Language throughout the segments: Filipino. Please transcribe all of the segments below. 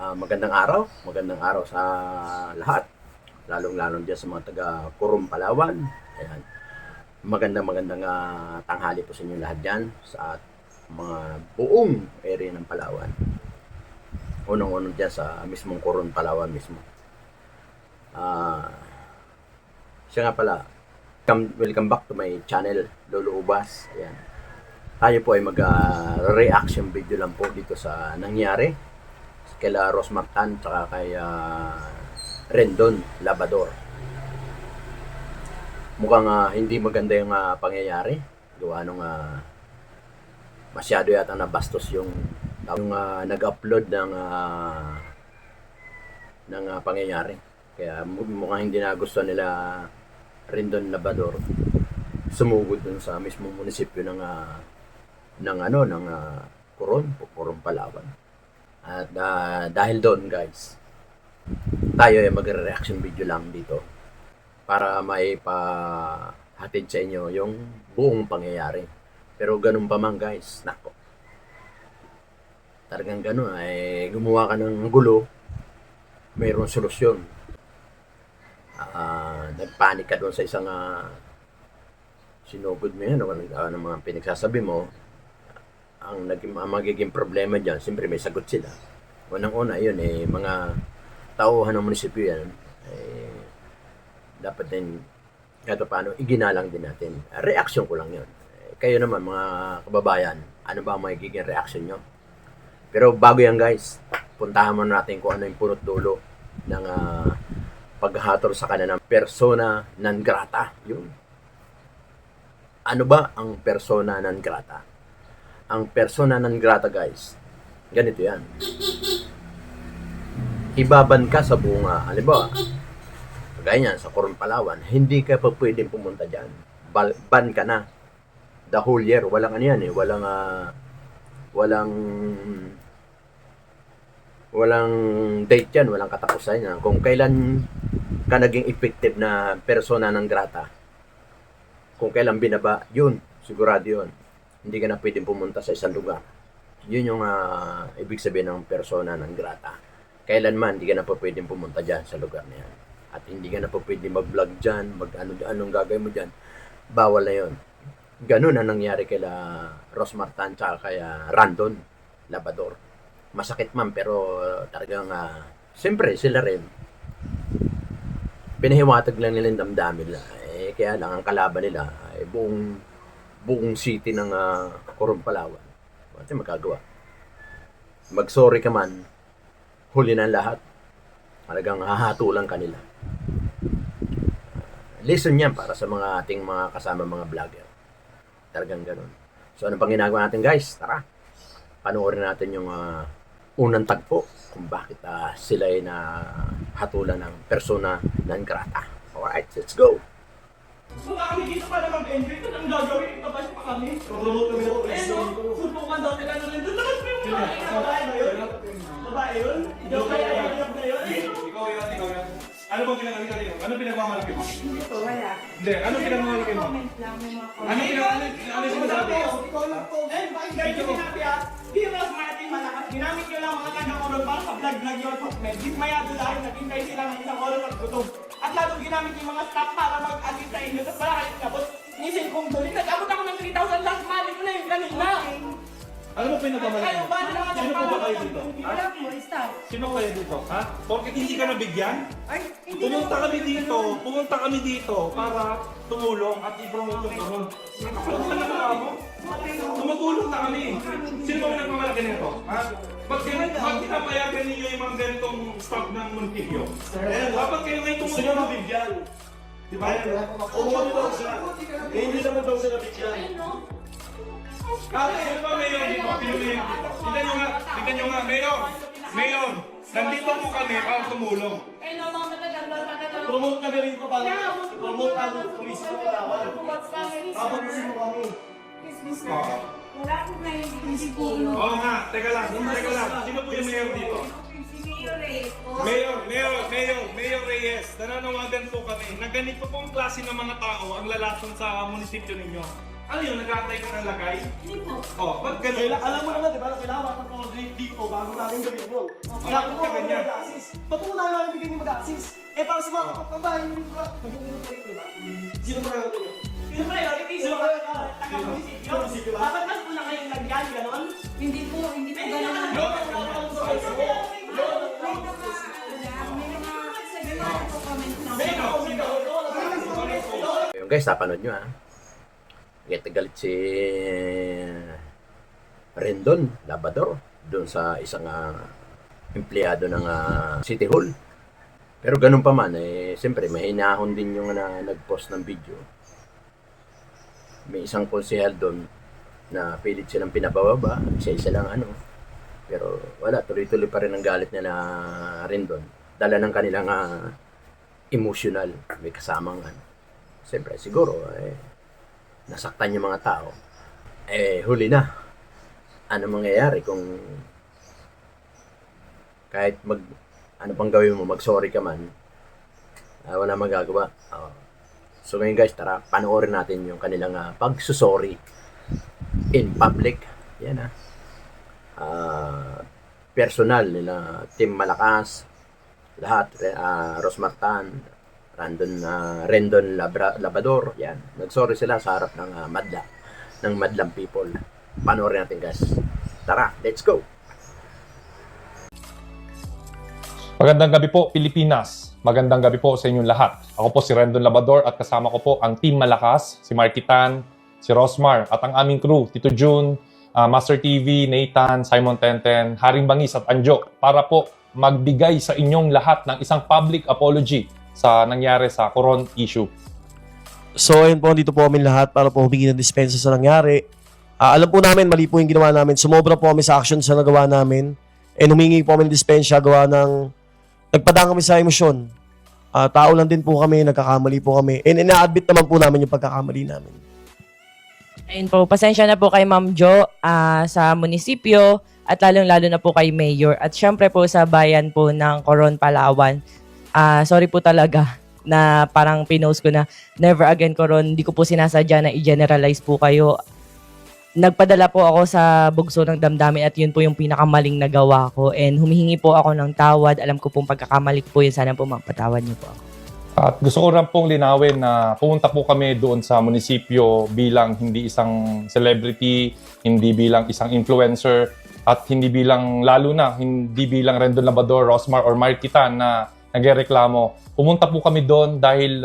Magandang araw sa lahat. Lalong-lalong dyan sa mga taga Coron, Palawan. Ayan. Magandang tanghali po sa inyo lahat dyan sa mga buong area ng Palawan. Unang-unang dyan sa mismong Coron, Palawan mismo. Siya nga pala, welcome back to my channel, Lolo Ubas. Ayan. Tayo po ay mag-reaction video lang po dito sa nangyari kila Rosmar Tan tsaka kay Rendon Labrador. Mukhang hindi maganda yung pangyayari. Gawa nung masyado yata nabastos yung nag-upload ng pangyayari. Kaya mukhang hindi nagustuhan nila Rendon Labrador sumugod dun sa mismong munisipyo ng Coron, Palawan. At dahil doon guys, tayo ay magre-reaction video lang dito para may pahatid sa inyo yung buong pangyayari. Pero ganun pa man guys, nako. Talagang ganun ay gumawa ka ng gulo, mayroong solusyon. Nagpanik ka doon sa isang sinugod mo yan, ano mga pinagsasabi mo. Ang magiging problema dyan, siyempre may sagot sila. Unang-una, yun mga tauhan ng munisipyo yan, dapat din kahit paano iginalang din natin. Reaction ko lang yun. Kayo naman mga kababayan, ano ba ang magiging reaction nyo? Pero bago yan guys, puntahan muna natin kung ano yung punot dulo ng paghahatol sa kanila ng persona non grata. Yun. Ano ba ang persona non grata? Ang persona non grata guys, ganito yan. Ibaban ka sa buong, halimbawa, kagaya niyan, sa Coron, Palawan, hindi ka pa pwedeng pumunta dyan. Ban ka na. The whole year, walang ano yan walang date yan, walang katapusan yan. Kung kailan ka naging effective na persona non grata, kung kailan binaba, yun, sigurado yun. Hindi ka na pwedeng pumunta sa isang lugar. Yun yung ibig sabihin ng persona non grata. Kailanman, hindi ka na pa pwedeng pumunta dyan sa lugar na yan. At hindi ka na pa pwedeng mag-vlog dyan, anong gagawin mo dyan. Bawal na yun. Ganun ang nangyari kila Rosmar Tan tsaka kay Rendon Labrador. Masakit man, pero talagang, siyempre, sila rin. Pinahiwatag lang nila yung damdamin nila. Kaya lang, ang kalaban nila ay buong city ng Coron, Palawan. Ano magagawa? Mag-sorry ka man, huli na lahat. Talagang hahatulan ka nila. Lesson yan para sa mga ating mga kasama mga vlogger. Talagang ganun. So ano pang ginagawa natin guys? Tara, panoorin natin yung unang tagpo kung bakit sila ay hatulan ng persona non grata. Alright, let's go! So kami dito para mag-enjoy ito ang gagawin, itabas pa kami. Promote kami ng president ko. Suntukan daw nila na rin. Tapos may mga babae ba yun? Babae yun? Ikaw kaya ayap na yun? Ikaw yan. Ano bang pinagmalaki mo? Ano pinagmamalaki mo? Ito, wala. Hindi, ano pinagmamalaki mo? Comment lang, may mga comment. Ano sinasabi? Ikaw lang po. Eh, bakit ganyan sinabi Di Ross Martin malakas. Ginamit nyo lang mga taga-Coron para sa vlog yung comment. Dismayado dahil naghintay sila ng isang oras at gutom. At lalong ginamit yung mga staff para mag-agit sa inyo. Tapos wala kayo tinapos. Nisin kong tuloy. Nag-abot ako ng 3,000 last money ko na yung kanina. Ano mo pinagmamalaki Kayo mo? ba? Sino po ba kayo dito? Wala po, staff. Sino kayo dito? Ha? Porket hindi ka nabigyan? Ay, hindi Pumunta kami dito para tumulong at i-promote yung Coron. Ano ka nagawa mo? Tumutulong na kami. Sino ba pinagmamalaki nito? Ha? Pag pinapayagan ninyo yung mga ganitong staff ng munisipyo, dapat kayo ngayon tumulong. Sino nabigyan? Di ba? Umuwi daw sila. Hindi naman daw sila bigyan. Ano ba mayor dito? Pinulihin dito. Tignan nyo nga, mayor, nandito po kami para tumulong. Eh, no, mga matagal. Promote kami rin ko para promote ang komisyon ng Palawan. Tapos mo kami. Wala ko na yung siguro. Oo nga, teka lang. Sino po yung mayor dito? Mayor Reyes, nananawagan po kami na ganito pong klase ng mga tao ang lalason sa munisipyo ninyo. Ano yun, nag-aantay ka ng lagay? Hindi po. Oh, ba't ganun? Alam mo naman, di ba? Kailangan makapag-rate dito bago namin gawin yun. Bakit ka ganyan? Ba't mo namin namin bigyan yung mag-assist? Eh, para sa mga kapambahay, hindi ba? Magiging kayo, di ba? Sino ba kayo ito? Yung priorities, yung taga-munisipyo. Dapat mas una kayong lagyan, gano'n? Hindi po ganun. Yung guys, napanood nyo ha. Galit si Rendon Labrador doon sa isang empleyado ng City Hall. Pero ganun pa man, siyempre may hinahon din yung nag-post ng video. May isang konsehal doon na pilit silang pinabababa, isa-isa lang Pero wala, tuloy-tuloy pa rin ang galit nila Rendon. Dala ng kanilang emotional, may kasamang Siyempre, siguro, nasaktan yung mga tao. Huli na. Ano mangyayari kung kahit ano pang gawin mo, mag-sorry ka man, wala magagawa. So ngayon guys, tara, panoorin natin yung kanilang pagsusorry in public. Yan personal nila, Team Malakas, lahat, Rosmartan, Rendon Labrador, yan. Nag-sorry sila sa harap ng Madlang people. Panoorin natin guys. Tara, let's go! Magandang gabi po, Pilipinas. Magandang gabi po sa inyong lahat. Ako po si Rendon Labrador at kasama ko po ang Team Malakas, si Marky Tan, si Rosmar at ang aming crew, Tito June, Master TV, Nathan, Simon Tenten, Haring Bangis at Anjo para po magbigay sa inyong lahat ng isang public apology sa nangyari sa Coron issue. So, ayun po, dito po kami lahat para po humingi ng dispensa sa nangyari. Alam po namin, mali po yung ginawa namin. Sumobra po kami sa action sa nagawa namin. And humingi po kami ng dispensa, gawa ng nagpadang kami sa emosyon. Tao lang din po kami, nagkakamali po kami. And ina-admit naman po namin yung pagkakamali namin. Ayun po, pasensya na po kay Ma'am Jo sa munisipyo at lalong-lalo na po kay Mayor. At syempre po sa bayan po ng Coron, Palawan. Sorry po talaga na parang pinost ko na never again Coron. Hindi ko po sinasadya na i-generalize po kayo. Nagpadala po ako sa bugso ng damdamin at yun po yung pinakamaling nagawa ko. And humihingi po ako ng tawad. Alam ko pong pagkakamali ko po yun. Sana po mapatawad niyo po ako. At gusto ko rin pong linawin na pumunta po kami doon sa munisipyo bilang hindi isang celebrity, hindi bilang isang influencer, at hindi bilang, lalo na, hindi bilang Rendon Labrador, Rosmar, or Marky Tan na nagreklamo. Pumunta po kami doon dahil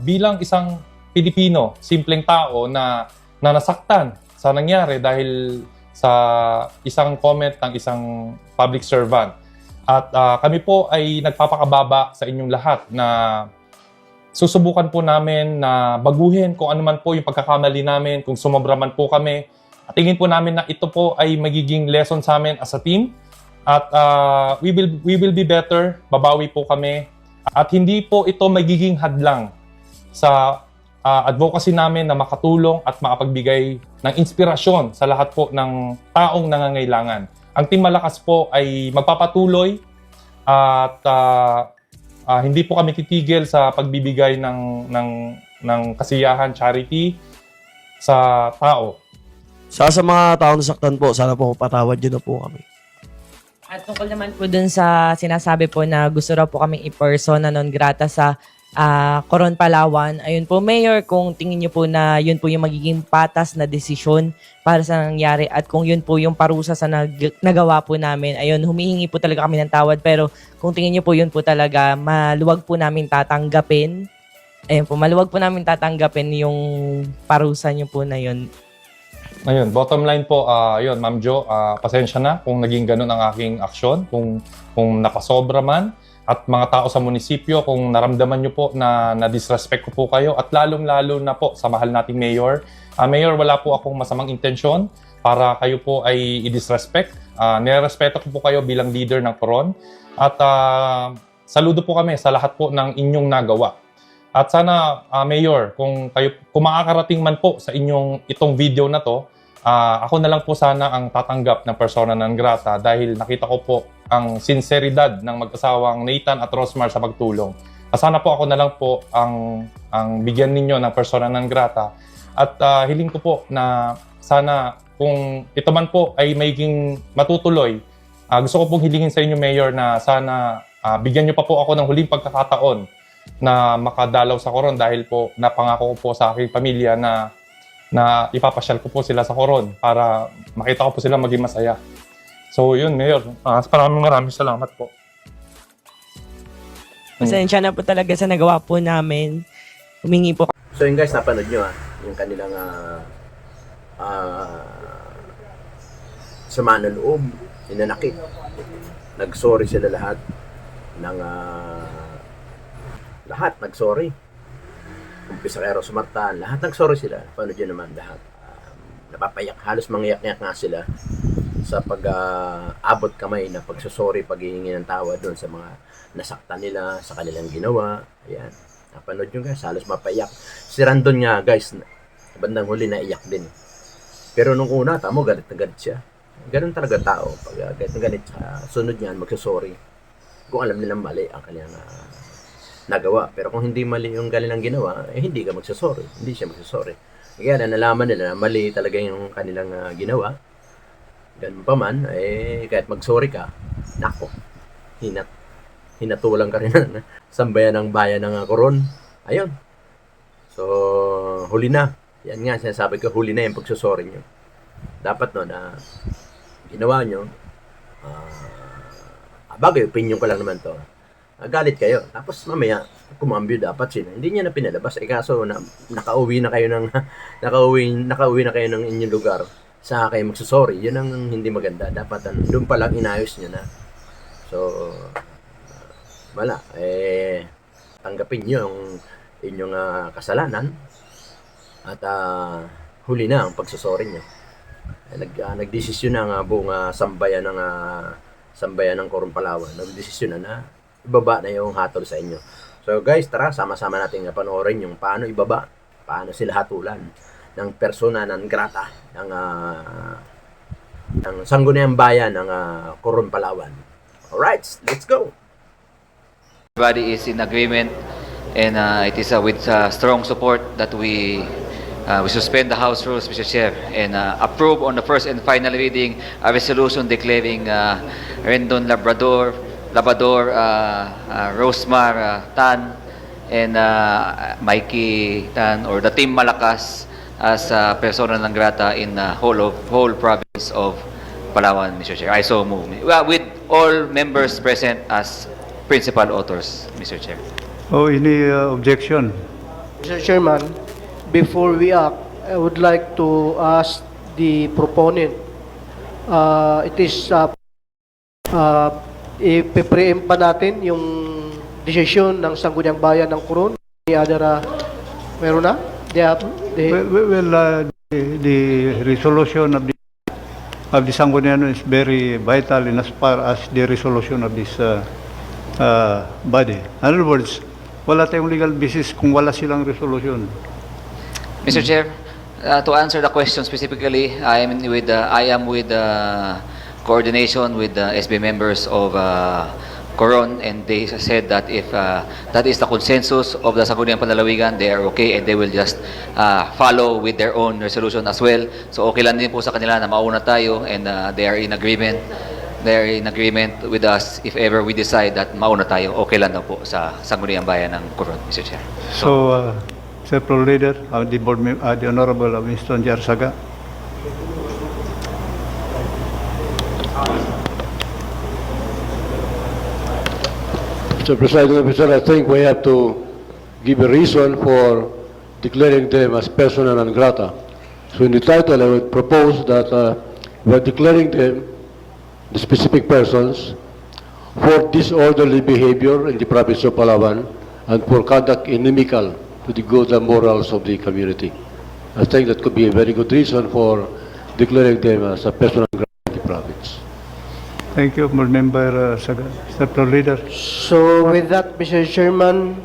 bilang isang Pilipino, simpleng tao na nasaktan sa nangyari dahil sa isang comment ng isang public servant. At kami po ay nagpapakababa sa inyong lahat na susubukan po namin na baguhin kung ano man po yung pagkakamali namin, kung sumobra man po kami. At tingin po namin na ito po ay magiging lesson sa amin as a team. At we will be better, babawi po kami. At hindi po ito magiging hadlang sa advocacy namin na makatulong at makapagbigay ng inspirasyon sa lahat po ng taong nangangailangan. Ang Team Malakas po ay magpapatuloy at hindi po kami titigil sa pagbibigay ng kasiyahan, charity sa tao. Sa mga taong nasaktan po, sana po patawad nyo na po kami. At tungkol naman po dun sa sinasabi po na gusto raw po kaming i-persona non grata sa Coron, Palawan. Ayun po, Mayor, kung tingin niyo po na yun po yung magiging patas na desisyon para sa nangyari at kung yun po yung parusa sa nagawa po namin, ayun, humihingi po talaga kami ng tawad. Pero kung tingin niyo po yun po talaga, maluwag po namin tatanggapin. Ayun po, maluwag po namin tatanggapin yung parusa niyo po na yun. Ayun, bottom line po, yun, Ma'am Jo, pasensya na kung naging ganun ang aking aksyon, kung napasobra man. At mga tao sa munisipyo, kung naramdaman nyo po na disrespect ko po kayo, at lalong-lalo na po sa mahal nating Mayor. Mayor, wala po akong masamang intensyon para kayo po ay i-disrespect. Nirespeto ko po kayo bilang leader ng Coron. At saludo po kami sa lahat po ng inyong nagawa. At sana, Mayor, kung makakarating man po sa itong video na to, ako na lang po sana ang tatanggap ng persona non grata dahil nakita ko po ang sinseridad ng mag-asawang Nathan at Rosmar sa pagtulong. Sana po ako na lang po ang bigyan ninyo ng persona non grata At hiling ko po na sana kung ito man po ay magiging matutuloy, gusto ko pong hilingin sa inyo, Mayor, na sana bigyan niyo pa po ako ng huling pagkakataon na makadalaw sa Coron dahil po napangako ko po sa aking pamilya na ipapasyal ko po sila sa Coron para makita ko po sila maging masaya. So yun, Mayor. Maraming salamat po. Pasensya na po talaga sa nagawa po namin. Humingi po So yun guys, napanood nyo yung kanilang sama ng loob, hinanakit. Nag-sorry sila lahat ng lahat nag-sorry. Umpisa kay Rose Martan, lahat nag-sorry sila. Panood nyo naman lahat. Napapayak, halos mangyak-yak nga sila sa pag-abot kamay na pagsusorry, paghihingi ng tawad doon sa mga nasaktan nila, sa kanilang ginawa. Ayan. Napanood nyo guys, halos mapayak. Si Randon nga guys, bandang huli na iyak din. Pero nung una, tamo, galit na galit siya. Ganun talaga tao. Pag galit na galit, sunod niyan, magsusorry. Kung alam nilang mali ang kanilang nagawa. Pero kung hindi mali yung kanilang ginawa, hindi ka magsusorry. Hindi siya magsusorry. Kaya nalaman nila na mali talaga yung kanilang ginawa. Ganun pa man, kahit mag-sorry ka, nako, hinatulang ka rin ng sambayan ng bayan ng Coron. Ayun. So, huli na. Yan nga, sinasabi ko, huli na yung pagsusorry nyo. Dapat no, na ginawa nyo, bagay, opinion ko lang naman to. Galit kayo. Tapos mamaya, kumambyo dapat sila. Hindi niya na pinalabas. Kaso, nakauwi na kayo ng, nakauwi na kayo ng inyong lugar. Sa kayo magsusorry. Yun ang hindi maganda. Dapat, doon pa lang inayos nyo na. So, wala, tanggapin nyo yung inyong kasalanan at huli na ang pagsusorry nyo. Nagdesisyon na ang buong sambayan ng Coron, Palawan. Nagdesisyon na ibaba na yung hatol sa inyo. So guys, tara, sama-sama natin panoorin yung paano ibaba, paano sila hatulan ng persona non grata ng sangguniang bayan ng Coron, Palawan. Alright, let's go! Everybody is in agreement, and it is with strong support that we suspend the House rules, Mr. Chair, and approve on the first and final reading a resolution declaring Rendon Labrador, Rosemar Tan, and Mikey Tan, or the Team Malakas, as persona non grata in whole province of Palawan, Mr. Chair. I so move. With all members present as principal authors, Mr. Chair. Oh, any objection? Mr. Chairman, before we act, I would like to ask the proponent. It is i-preempt pa natin yung desisyon ng Sangguniang Bayan ng Coron. Any other, meron na? The resolution of the Sangguniang is very vital in as far as the resolution of this body. In other words, wala tayong legal basis kung wala silang resolution. Mr. Chair, to answer the question specifically, I am with coordination with the SB members of Coron, and they said that if that is the consensus of the Sangguniang Panlalawigan, they are okay and they will just follow with their own resolution as well. So okay lang din po sa kanila na mauna tayo, and they are in agreement. They are in agreement with us if ever we decide that mauna tayo. Okay lang daw po sa Sangguniang Bayan ng Coron, Mr. Chair. So, Sir Pro Leader, the Honorable Winston Jarsaga. Mr. Presiding Officer, I think we have to give a reason for declaring them as persona non grata. So in the title, I would propose that we are declaring them, the specific persons, for disorderly behavior in the province of Palawan and for conduct inimical to the good and morals of the community. I think that could be a very good reason for declaring them as a persona non grata in the province. Thank you, Member Saga. Mr. Pro Leader. So with that, Mr. Chairman,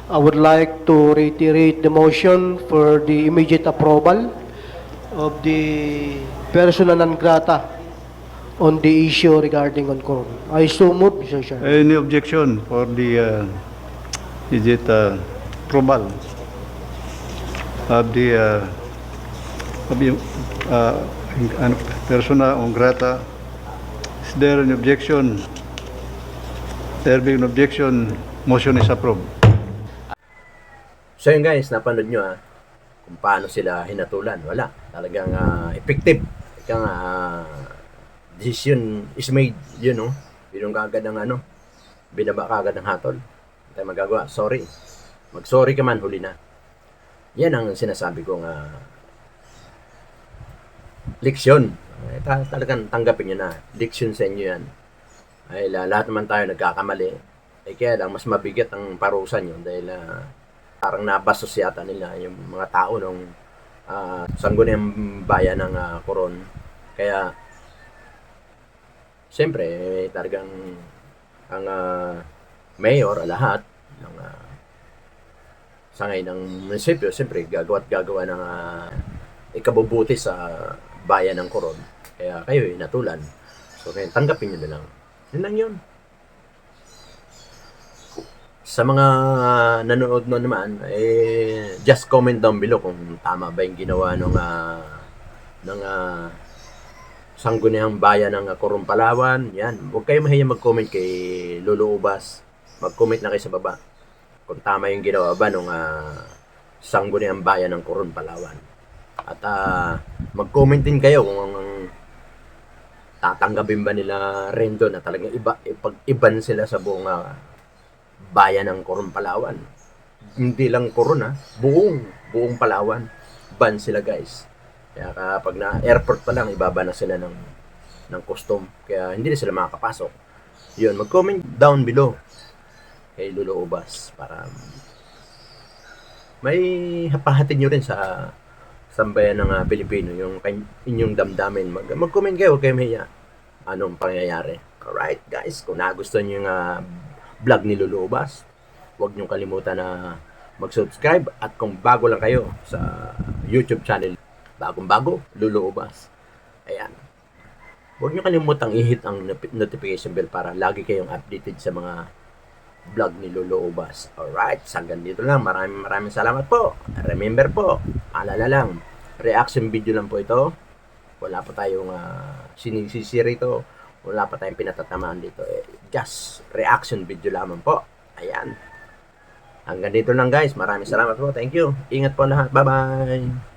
I would like to reiterate the motion for the immediate approval of the persona non grata on the issue regarding on Coron. I so move, Mr. Chairman. Any objection for the approval? of the persona non grata. Is there an objection? There being an objection, motion is approved. So yun guys, napanood nyo kung paano sila hinatulan. Wala. Talagang effective. Talagang decision is made. Yun no. Yun yung kagad ng binaba kagad ng hatol. Hindi tayo magagawa. Sorry. Mag-sorry ka man, huli na. Yan ang sinasabi kong leksyon. Talagang tanggapin nyo na. Leksyon sa inyo yan. Ay lahat naman tayo nagkakamali. Kaya lang, mas mabigat ang parusa nyo dahil parang nabastos yata nila yung mga tao ng sangguniang bayan ng Coron. Kaya, siyempre, talagang ang mayor, lahat, ng sangay ng munisipyo, siyempre, gagawa ng ikabubuti sa bayan ng Coron. Kaya kayo, natulan. So, kaya tanggapin nyo na lang. Yun lang yun. Sa mga nanonood na naman, just comment down below kung tama ba yung ginawa ng sangguniang bayan ng Coron, Palawan. Yan. Huwag kayo mahiya mag-comment kay Lolo Ubas. Mag-comment na kayo sa baba kung tama yung ginawa ba ng sangguniang bayan ng Coron, Palawan. At mag-comment din kayo kung tatanggapin ba nila Rendo na talagang iban sila sa buong bayan ng Coron, Palawan. Hindi lang Coron buong Palawan. Ban sila guys. Kaya kapag na airport pa lang, ibaba na sila ng custom. Kaya hindi na sila makakapasok. Yun, mag-comment down below kay Lolo Ubas para may hapahatin nyo rin sa sambayan ng Pilipino, yung inyong damdamin. Mag-comment kayo, huwag kayo mahiya. Anong pangyayari? Alright guys, kung nagustuhan nyo yung vlog ni Lolo Ubas, huwag nyo kalimutan na mag-subscribe at kung bago lang kayo sa YouTube channel, bagong-bago, Lolo Ubas. Ayan. Huwag nyo kalimutang i-hit ang notification bell para lagi kayong updated sa mga vlog ni Lolo Ubas. Alright, hanggang dito lang. Maraming salamat po. Remember po, alala lang, reaction video lang po ito. Wala pa tayong sinisisi rito. Wala pa tayong pinatatamaan dito. Just reaction video lamang po. Ayan. Hanggang dito lang guys. Maraming salamat po. Thank you. Ingat po lahat. Bye-bye.